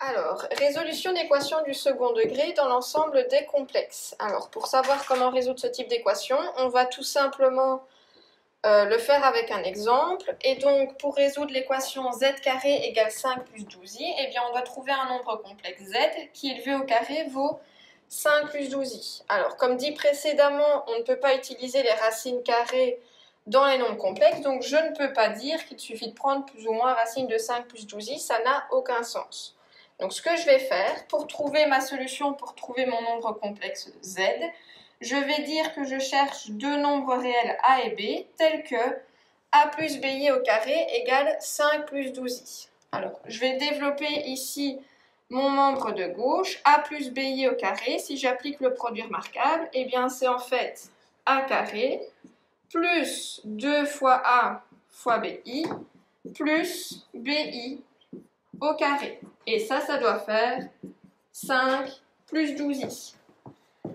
Alors, résolution d'équations du second degré dans l'ensemble des complexes. Alors, pour savoir comment résoudre ce type d'équation, on va tout simplement le faire avec un exemple. Et donc, pour résoudre l'équation z carré égale 5 plus 12i, eh bien, on doit trouver un nombre complexe z qui, élevé au carré, vaut 5 plus 12i. Alors, comme dit précédemment, on ne peut pas utiliser les racines carrées dans les nombres complexes, donc je ne peux pas dire qu'il suffit de prendre plus ou moins racine de 5 plus 12i, ça n'a aucun sens. Donc ce que je vais faire, pour trouver ma solution, pour trouver mon nombre complexe z, je vais dire que je cherche deux nombres réels a et b, tels que a plus bi au carré égale 5 plus 12i. Alors, je vais développer ici mon membre de gauche, a plus bi au carré. Si j'applique le produit remarquable, eh bien c'est en fait a carré plus 2 fois a fois bi plus bi au carré. Et ça doit faire 5 plus 12i.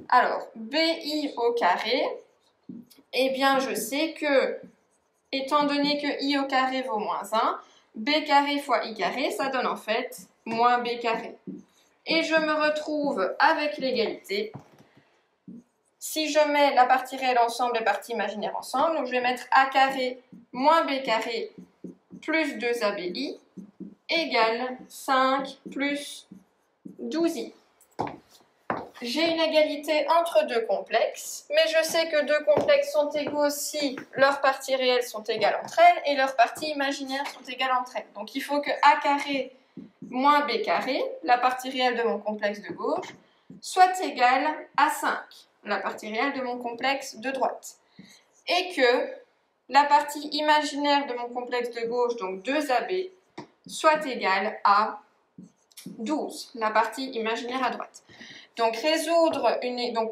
Alors, bi au carré, eh bien, je sais que, étant donné que i au carré vaut moins 1, b carré fois i carré, ça donne en fait moins b carré. Et je me retrouve avec l'égalité. Si je mets la partie réelle ensemble et la partie imaginaire ensemble, donc je vais mettre a carré moins b carré plus 2abi égale 5 plus 12i. J'ai une égalité entre deux complexes, mais je sais que deux complexes sont égaux si leurs parties réelles sont égales entre elles et leurs parties imaginaires sont égales entre elles. Donc il faut que a carré moins b carré, la partie réelle de mon complexe de gauche, soit égale à 5, la partie réelle de mon complexe de droite. Et que la partie imaginaire de mon complexe de gauche, donc 2ab, soit égale à 12, la partie imaginaire à droite. Donc,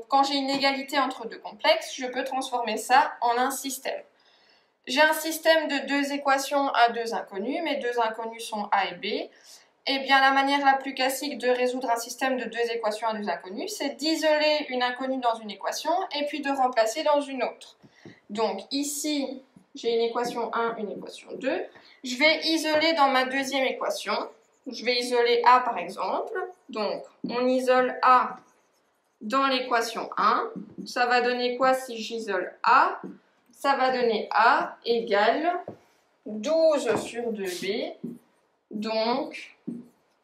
quand j'ai une égalité entre deux complexes, je peux transformer ça en un système. J'ai un système de deux équations à deux inconnus, mes deux inconnus sont a et b. Eh bien, la manière la plus classique de résoudre un système de deux équations à deux inconnus, c'est d'isoler une inconnue dans une équation et puis de remplacer dans une autre. Donc, ici, j'ai une équation 1, une équation 2. Je vais isoler dans ma deuxième équation. Je vais isoler a par exemple. Donc, on isole a dans l'équation 1. Ça va donner quoi si j'isole a? Ça va donner a égale 12 sur 2b. Donc,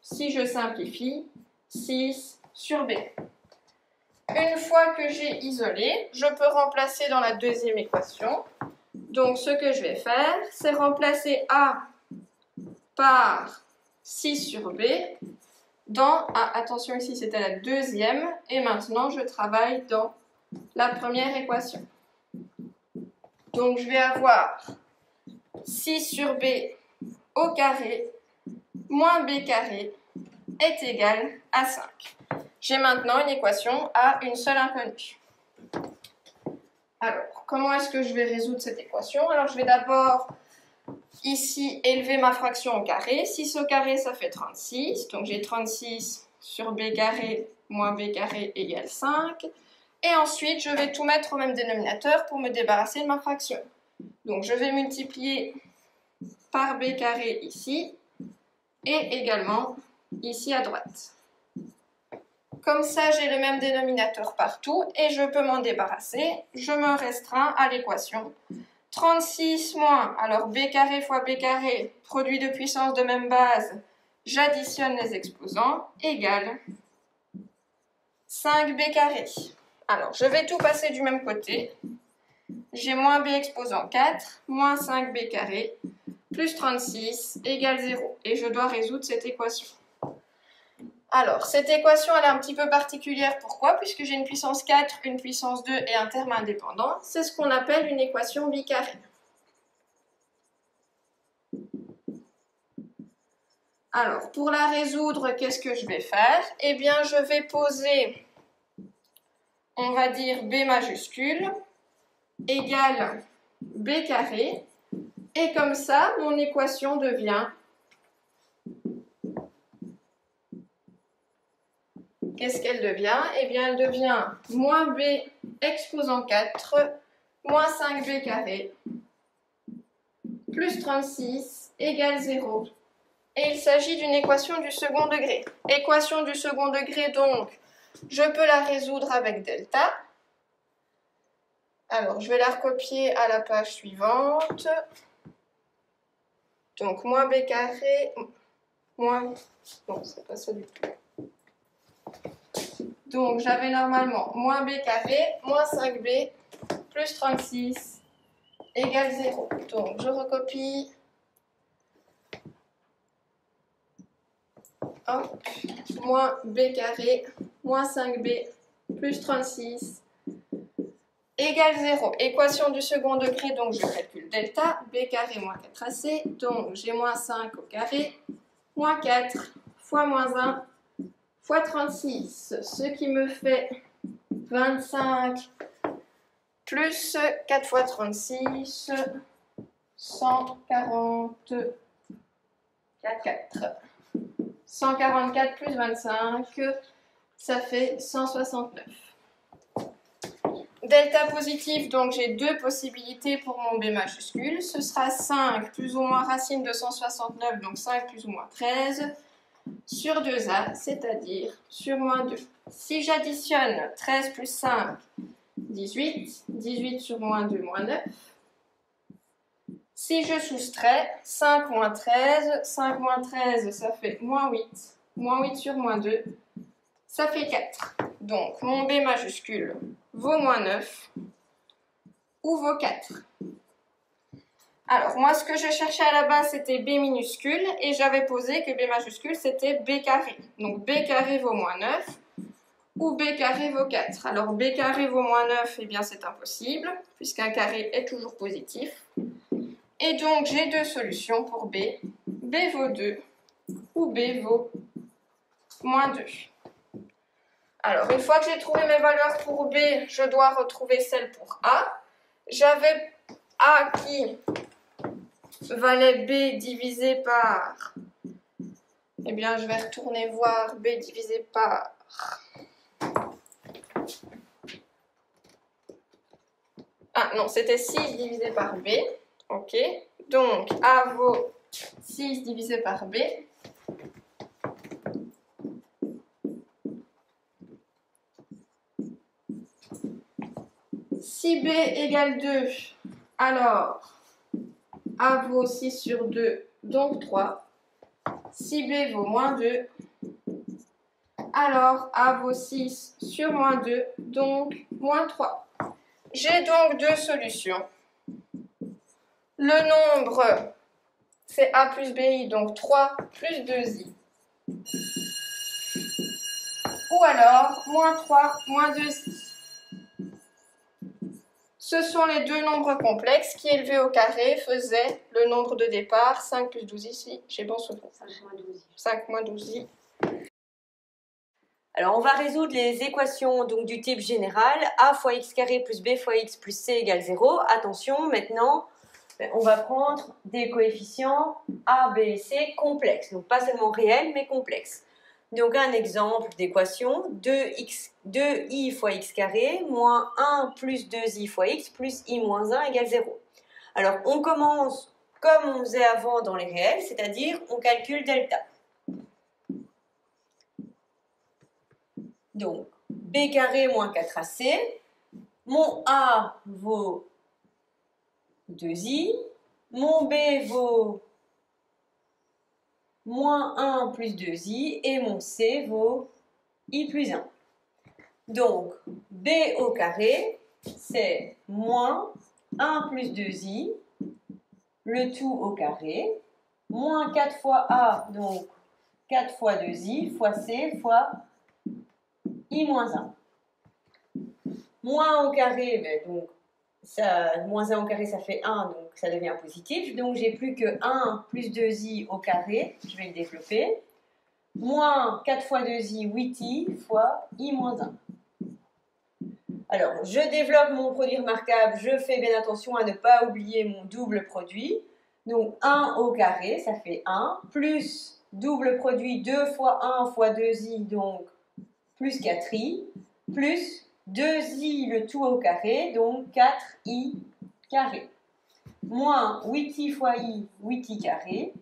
si je simplifie, 6 sur b. Une fois que j'ai isolé, je peux remplacer dans la deuxième équation. Donc, ce que je vais faire, c'est remplacer a par 6 sur b dans, attention ici c'était la deuxième, et maintenant je travaille dans la première équation. Donc, je vais avoir 6 sur b au carré moins b carré est égal à 5. J'ai maintenant une équation à une seule inconnue. Alors, comment est-ce que je vais résoudre cette équation? Alors, je vais d'abord, ici, élever ma fraction au carré. 6 au carré, ça fait 36. Donc, j'ai 36 sur b carré moins b carré égale 5. Et ensuite, je vais tout mettre au même dénominateur pour me débarrasser de ma fraction. Donc, je vais multiplier par b carré ici et également ici à droite. Comme ça, j'ai le même dénominateur partout et je peux m'en débarrasser. Je me restreins à l'équation 36 moins, alors b carré fois b carré, produit de puissance de même base, j'additionne les exposants, égale 5b carré. Alors, je vais tout passer du même côté. J'ai moins b exposant 4, moins 5b carré, plus 36 égale 0. Et je dois résoudre cette équation. Alors, cette équation, elle est un petit peu particulière. Pourquoi? Puisque j'ai une puissance 4, une puissance 2 et un terme indépendant. C'est ce qu'on appelle une équation bicarrée. Alors, pour la résoudre, qu'est-ce que je vais faire? Eh bien, je vais poser, on va dire b majuscule, égale b carré. Et comme ça, mon équation devient... Qu'est-ce qu'elle devient? Eh bien, elle devient moins b exposant 4, moins 5b carré, plus 36 égale 0. Et il s'agit d'une équation du second degré. Équation du second degré, donc, je peux la résoudre avec delta. Alors, je vais la recopier à la page suivante. Donc, moins b carré, moins... Non, c'est pas ça du tout. Donc, j'avais normalement moins b carré, moins 5b, plus 36, égale 0. Donc, je recopie. Hop. Moins b carré, moins 5b, plus 36, égale 0. Équation du second degré, donc je calcule delta, b carré moins 4ac, donc j'ai moins 5 au carré, moins 4 fois moins 1 fois 36, ce qui me fait 25 plus 4 fois 36, 144. 144 plus 25, ça fait 169. Delta positif, donc j'ai deux possibilités pour mon B majuscule. Ce sera 5 plus ou moins racine de 169, donc 5 plus ou moins 13, sur 2a, c'est-à-dire sur moins 2. Si j'additionne 13 plus 5, 18, 18 sur moins 2, moins 9. Si je soustrais 5 moins 13, 5 moins 13, ça fait moins 8. Moins 8 sur moins 2, ça fait 4. Donc, mon B majuscule vaut moins 9 ou vaut 4. Alors, moi, ce que je cherchais à la base, c'était B minuscule et j'avais posé que B majuscule, c'était B carré. Donc, B carré vaut moins 9 ou B carré vaut 4. Alors, B carré vaut moins 9, eh bien, c'est impossible puisqu'un carré est toujours positif. Et donc, j'ai deux solutions pour B. B vaut 2 ou B vaut moins 2. Alors, une fois que j'ai trouvé mes valeurs pour B, je dois retrouver celles pour A. J'avais A qui valait B divisé par... Eh bien, je vais retourner voir B divisé par... Ah non, c'était 6 divisé par B. Ok, donc A vaut 6 divisé par B. Si B égale 2, alors A vaut 6 sur 2, donc 3. Si B vaut moins 2, alors A vaut 6 sur moins 2, donc moins 3. J'ai donc deux solutions. Le nombre, c'est A plus BI, donc 3 plus 2I. Ou alors, moins 3, moins 2I. Ce sont les deux nombres complexes qui, élevés au carré, faisaient le nombre de départ, 5 plus 12 ici, j'ai bon souvenir. 5 moins 12i. Alors, on va résoudre les équations donc, du type général, a fois x carré plus b fois x plus c égale 0. Attention, maintenant, on va prendre des coefficients a, b et c complexes. Donc, pas seulement réels, mais complexes. Donc, un exemple d'équation, 2i fois x carré moins 1 plus 2i fois x plus i moins 1 égale 0. Alors, on commence comme on faisait avant dans les réels, c'est-à-dire on calcule delta. Donc, b carré moins 4ac, mon a vaut 2i, mon b vaut moins 1 plus 2i et mon c vaut i plus 1. Donc, b au carré, c'est moins 1 plus 2i, le tout au carré, moins 4 fois a, donc 4 fois 2i, fois c, fois i moins 1. Moins au carré, ben donc, ça, moins 1 au carré, ça fait 1, donc ça devient positif. Donc, j'ai plus que 1 plus 2i au carré, je vais le développer. Moins 4 fois 2i, 8i, fois i moins 1. Alors, je développe mon produit remarquable, je fais bien attention à ne pas oublier mon double produit. Donc, 1 au carré, ça fait 1, plus double produit 2 fois 1 fois 2i, donc plus 4i, plus 2i le tout au carré, donc 4i carré, moins 8i fois i, 8i carré,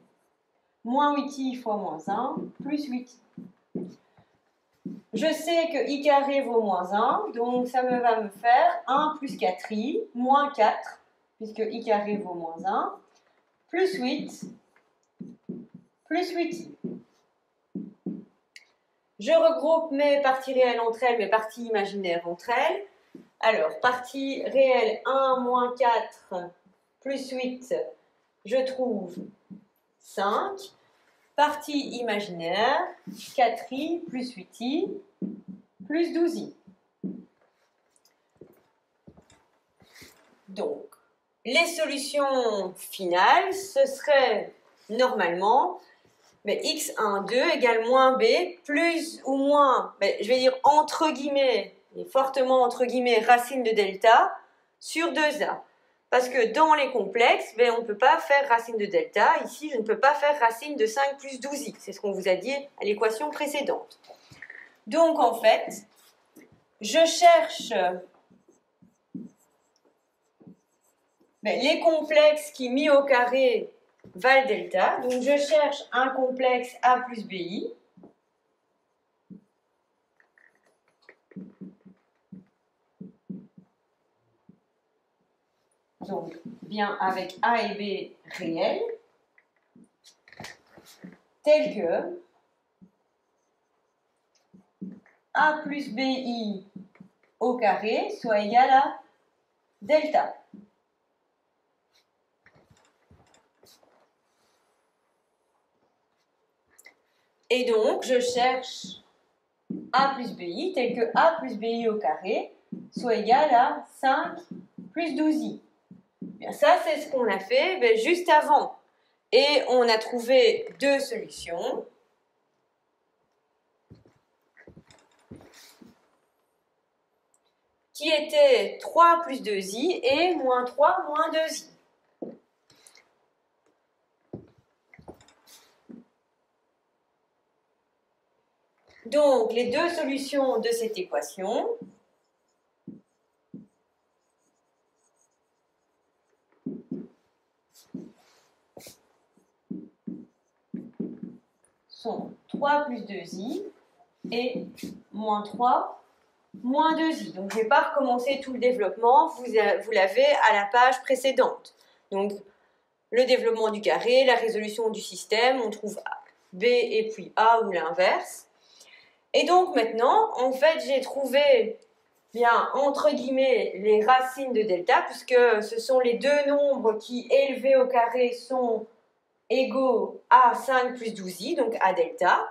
moins 8i fois moins 1 plus 8i. Je sais que i carré vaut moins 1, donc ça va me faire 1 plus 4i moins 4, puisque i carré vaut moins 1, plus 8, plus 8i. Je regroupe mes parties réelles entre elles, mes parties imaginaires entre elles. Alors, partie réelle 1 moins 4 plus 8, je trouve 5. Partie imaginaire, 4i plus 8i plus 12i. Donc, les solutions finales, ce serait normalement x1, 2 égale moins b plus ou moins, je vais dire entre guillemets, et fortement entre guillemets, racine de delta sur 2a. Parce que dans les complexes, on ne peut pas faire racine de delta. Ici, je ne peux pas faire racine de 5 plus 12i. C'est ce qu'on vous a dit à l'équation précédente. Donc, en fait, je cherche les complexes qui, mis au carré, valent delta. Donc, je cherche un complexe A plus BI. Donc, bien avec A et B réels, tel que A plus BI au carré soit égal à delta. Et donc, je cherche A plus BI tel que A plus BI au carré soit égal à 5 plus 12i. Bien, ça, c'est ce qu'on a fait juste avant. Et on a trouvé deux solutions. Qui étaient 3 plus 2i et moins 3 moins 2i. Donc, les deux solutions de cette équation sont 3 plus 2i et moins 3 moins 2i. Donc, je ne vais pas recommencer tout le développement, vous l'avez à la page précédente. Donc, le développement du carré, la résolution du système, on trouve B et puis A ou l'inverse. Et donc, maintenant, en fait, j'ai trouvé, bien, entre guillemets, les racines de delta, puisque ce sont les deux nombres qui, élevés au carré, sont égaux à 5 plus 12i, donc à delta.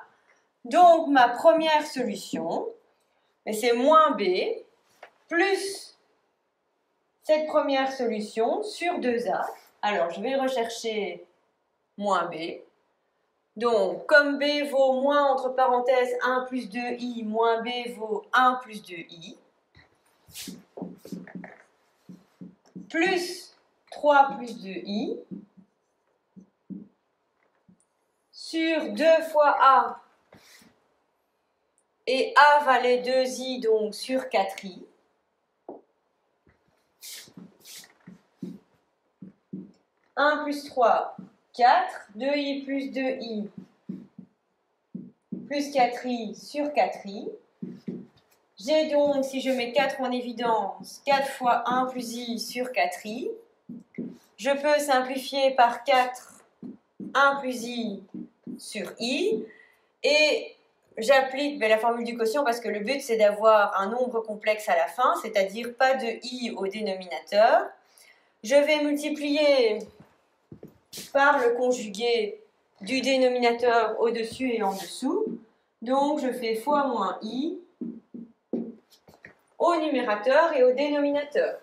Donc, ma première solution, c'est moins b plus cette première solution sur 2a. Alors, je vais rechercher moins b. Donc, comme b vaut moins, entre parenthèses, 1 plus 2i, moins b vaut 1 plus 2i, plus 3 plus 2i, sur 2 fois a, et a valait 2i, donc sur 4i. « 1 plus 3, 4, 2i plus 2i, plus 4i sur 4i. J'ai donc, si je mets 4 en évidence, 4 fois 1 plus i sur 4i. Je peux simplifier par 4, 1 plus i sur i. Et j'applique la formule du quotient parce que le but, c'est d'avoir un nombre complexe à la fin, c'est-à-dire pas de i au dénominateur. Je vais multiplier par le conjugué du dénominateur au-dessus et en dessous. Donc, je fais fois moins i au numérateur et au dénominateur.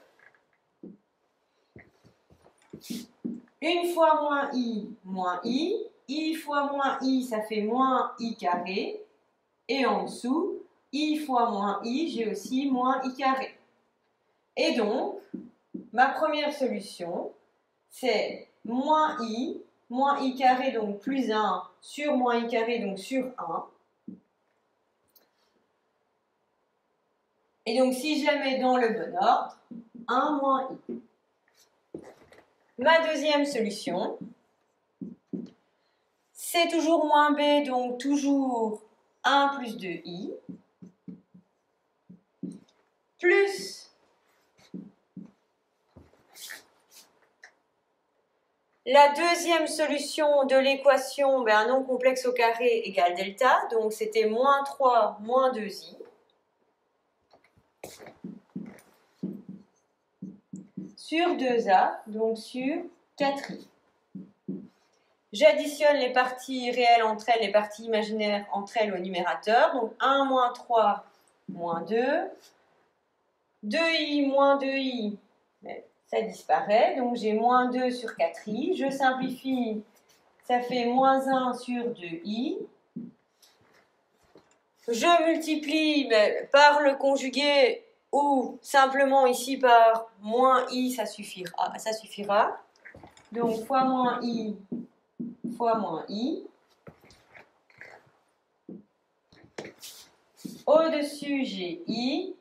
Une fois moins i fois moins i, ça fait moins i carré. Et en dessous, i fois moins i, j'ai aussi moins i carré. Et donc, ma première solution, c'est moins i carré, donc plus 1, sur moins i carré, donc sur 1. Et donc, si je la mets dans le bon ordre, 1 moins i. Ma deuxième solution, C'est toujours moins b, donc toujours 1 plus 2i, plus la deuxième solution de l'équation, un nombre complexe au carré égale delta, donc c'était moins 3 moins 2i, sur 2a, donc sur 4i. J'additionne les parties réelles entre elles, les parties imaginaires entre elles au numérateur. Donc 1 moins 3 moins 2. 2i moins 2i, ça disparaît. Donc j'ai moins 2 sur 4i. Je simplifie, ça fait moins 1 sur 2i. Je multiplie par le conjugué ou simplement ici par moins i, ça suffira. Donc fois moins i fois moins i. Au-dessus, j'ai i.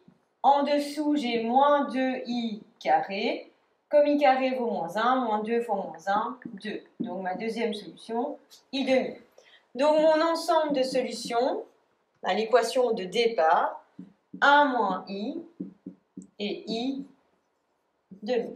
En dessous, j'ai moins 2i carré. Comme i carré vaut moins 1, moins 2 fois moins 1, 2. Donc ma deuxième solution, i demi. Donc mon ensemble de solutions, à l'équation de départ, 1 moins i et i demi.